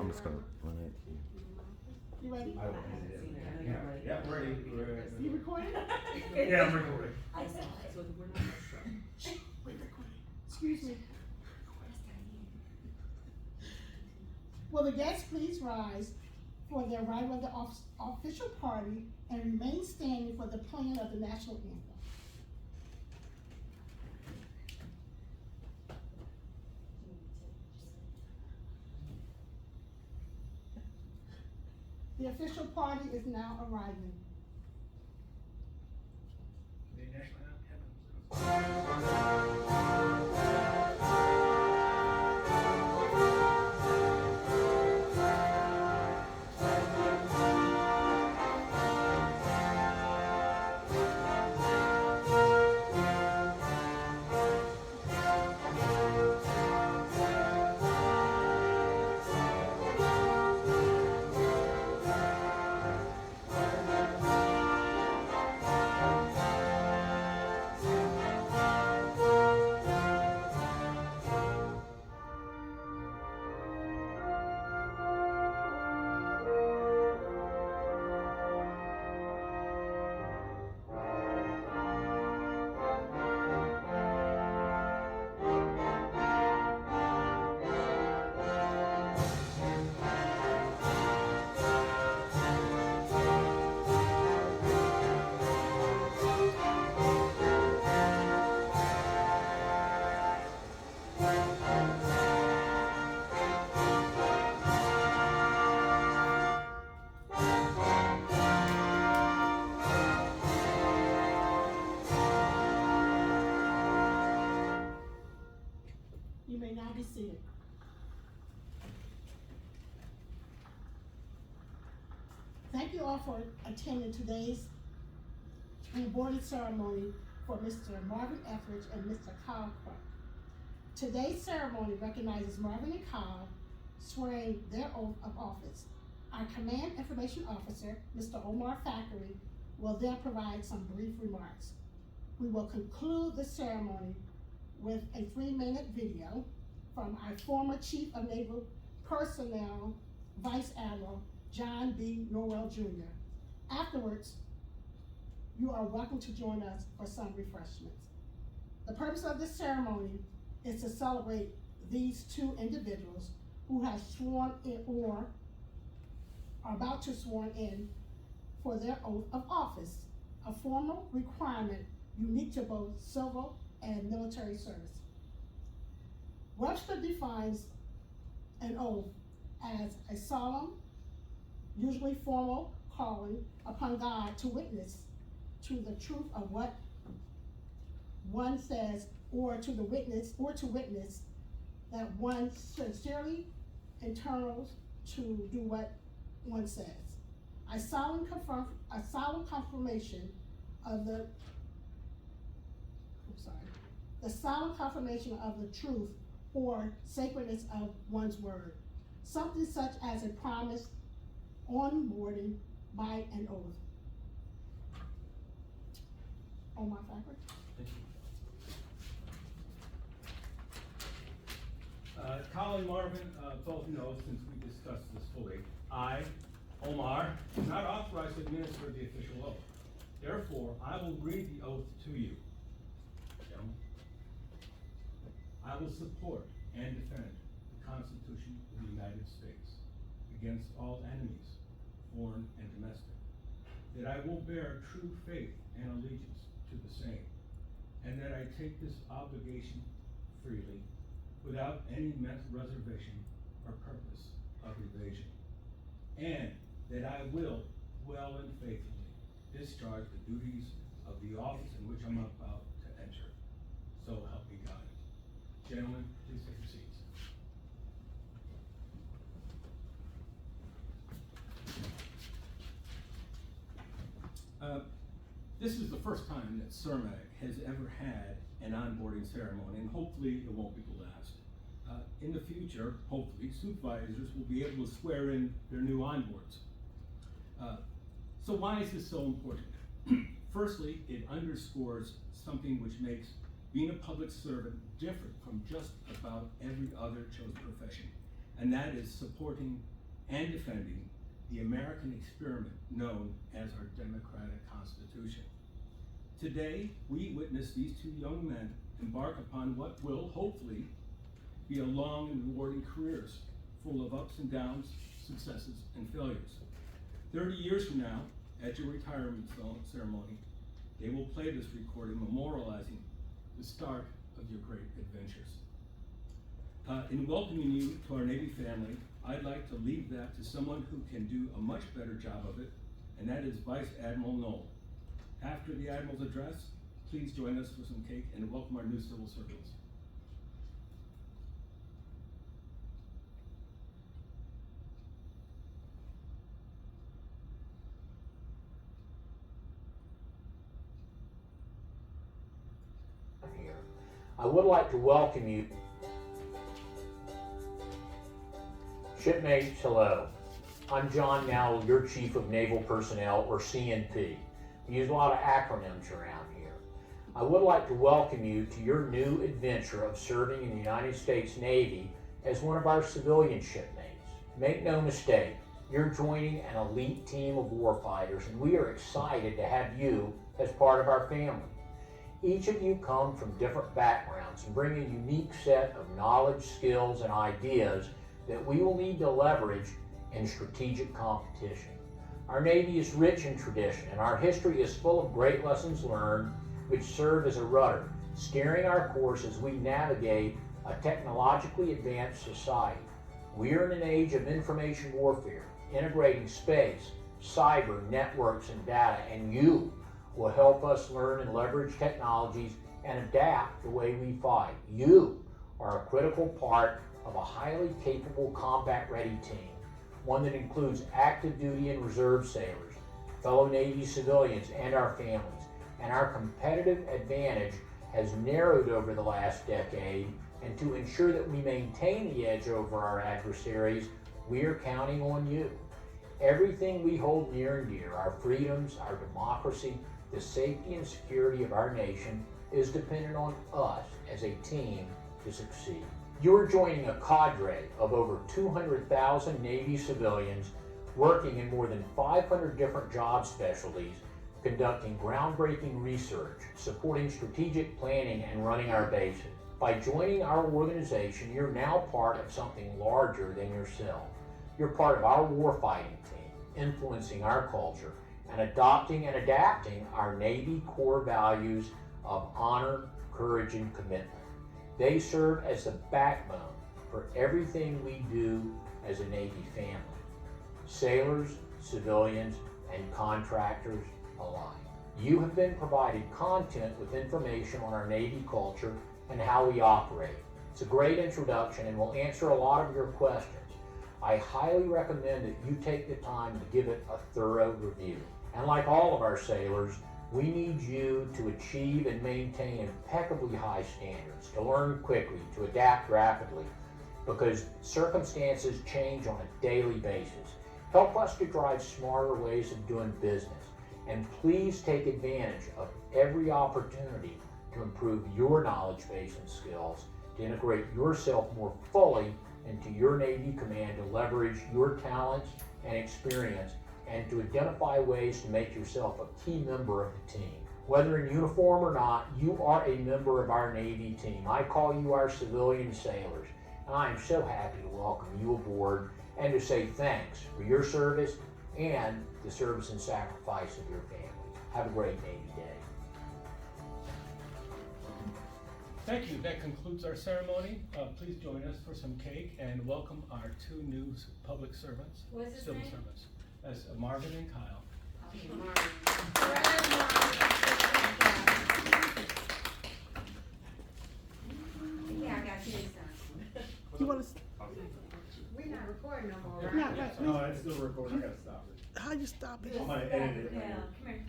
I'm just gonna run it. You ready? Yeah, ready. You recording? Yeah, I'm recording. I saw it, so we're not sure. Excuse me. Will the guests please rise for the arrival of the official party and remain standing for the playing of the national anthem. The official party is now arriving. The national anthem. You may now be seated. Thank you all for attending today's awarding ceremony for Mr. Marvin Etheridge and Mr. Kyle Clark. Today's ceremony recognizes Marvin and Kyle swearing their oath of office. Our Command Information Officer, Mr. Omar Thackeray, will then provide some brief remarks. We will conclude the ceremony with a 3-minute video from our former Chief of Naval Personnel, Vice Admiral John B. Norwell Jr. Afterwards, you are welcome to join us for some refreshments. The purpose of this ceremony is to celebrate these two individuals who have sworn in or are about to sworn in for their oath of office, a formal requirement unique to both civil and military service. Webster defines an oath as a solemn, usually formal calling upon God to witness to the truth of what one says, or to witness that one sincerely intends to do what one says. A solemn confirmation of the solemn confirmation of the truth or sacredness of one's word. Something such as a promise onboarding by an oath. Omar Thackeray. Thank you. Kyle and Marvin both know, since we discussed this fully, I, Omar, am not authorized to administer the official oath. Therefore, I will read the oath to you. Gentlemen. I will support and defend the Constitution of the United States against all enemies, foreign and domestic. That I will bear true faith and allegiance to the same, and that I take this obligation freely, without any mental reservation or purpose of evasion, and that I will well and faithfully discharge the duties of the office in which I'm about to enter. So help me God. Gentlemen, please take your seats. This is the first time that CERMAC has ever had an onboarding ceremony, and hopefully it won't be the last. In the future, hopefully, supervisors will be able to swear in their new onboards. So why is this so important? Firstly, it underscores something which makes being a public servant different from just about every other chosen profession, and that is supporting and defending the American experiment known as our democratic Constitution. Today, we witness these two young men embark upon what will hopefully be a long and rewarding careers full of ups and downs, successes and failures. 30 years from now, at your retirement ceremony, they will play this recording memorializing the start of your great adventures. In welcoming you to our Navy family, I'd like to leave that to someone who can do a much better job of it, and that is Vice Admiral Knoll. After the Admiral's address, please join us for some cake and welcome our new civil servants. Here. I would like to welcome you. Shipmates, hello. I'm John Nowell, your Chief of Naval Personnel, or CNP. We use a lot of acronyms around here. I would like to welcome you to your new adventure of serving in the United States Navy as one of our civilian shipmates. Make no mistake, you're joining an elite team of warfighters, and we are excited to have you as part of our family. Each of you come from different backgrounds and bring a unique set of knowledge, skills, and ideas that we will need to leverage in strategic competition. Our Navy is rich in tradition, and our history is full of great lessons learned which serve as a rudder, steering our course as we navigate a technologically advanced society. We are in an age of information warfare, integrating space, cyber, networks, and data, and you will help us learn and leverage technologies and adapt the way we fight. You are a critical part of a highly capable combat-ready team, one that includes active duty and reserve sailors, fellow Navy civilians, and our families. And our competitive advantage has narrowed over the last decade, and to ensure that we maintain the edge over our adversaries, we are counting on you. Everything we hold near and dear, our freedoms, our democracy, the safety and security of our nation, is dependent on us as a team to succeed. You are joining a cadre of over 200,000 Navy civilians working in more than 500 different job specialties, conducting groundbreaking research, supporting strategic planning, and running our bases. By joining our organization, you're now part of something larger than yourself. You're part of our warfighting team, influencing our culture, and adopting and adapting our Navy core values of honor, courage, and commitment. They serve as the backbone for everything we do as a Navy family. Sailors, civilians, and contractors alike. You have been provided content with information on our Navy culture and how we operate. It's a great introduction and will answer a lot of your questions. I highly recommend that you take the time to give it a thorough review. And like all of our sailors, we need you to achieve and maintain impeccably high standards, to learn quickly, to adapt rapidly, because circumstances change on a daily basis. Help us to drive smarter ways of doing business, and please take advantage of every opportunity to improve your knowledge base and skills, to integrate yourself more fully into your Navy command, to leverage your talents and experience, and to identify ways to make yourself a key member of the team. Whether in uniform or not, you are a member of our Navy team. I call you our civilian sailors, and I am so happy to welcome you aboard and to say thanks for your service and the service and sacrifice of your families. Have a great Navy Day. Thank you. That concludes our ceremony. Please join us for some cake and welcome our two new public servants, What's his civil name? servants. That's Marvin and Kyle. Yeah, I got you this time. You wanna, We're not recording no more, right? not right, No, it's still recording. I gotta stop it. how you stop it? I'm gonna edit it. Yeah, come here.